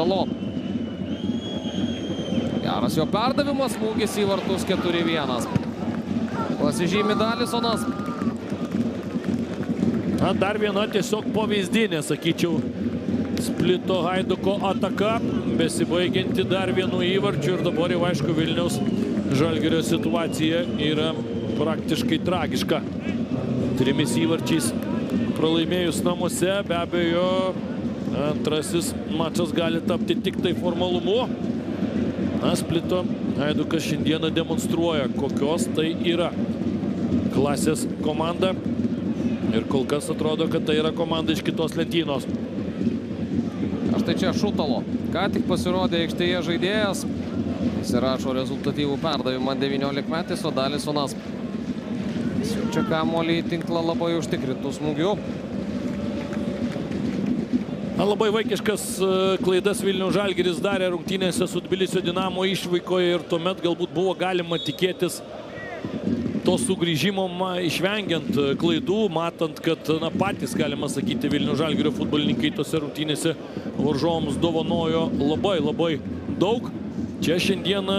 Šutalo. Geras jo perdavimas, smūgis į vartus 4-1. Pasižymi Dalisonas. Na, dar viena tiesiog pavyzdinė, sakyčiau, Splito Haiduko ataka, besibaigianti dar vienu įvarčiu ir dabar jau aišku Vilniaus Žalgirio situacija yra praktiškai tragiška. 3 įvarčiais pralaimėjus namuose, be abejo, antrasis mačas gali tapti tik tai formalumu. Na, Splito Haidukas šiandieną demonstruoja, kokios tai yra klasės komanda. Ir kol kas atrodo, kad tai yra komanda iš kitos lentynos. Štai čia Šutalo. Ką tik pasirodė aikštėje žaidėjas. Įsirašo rezultatyvų perdavimą 19-metis, o Dalisonas siunčia kamuolį į tinklą labai užtikrintų smūgių. Na, labai vaikiškas klaidas Vilniaus Žalgiris darė rungtynėse su Tbilisio Dinamo išvykoje ir tuomet galbūt buvo galima tikėtis to sugrįžimo, išvengiant klaidų, matant, kad patys, galima sakyti, Vilniaus Žalgirio futbolininkai tose rungtynėse varžovams dovanojo labai daug. Čia šiandieną,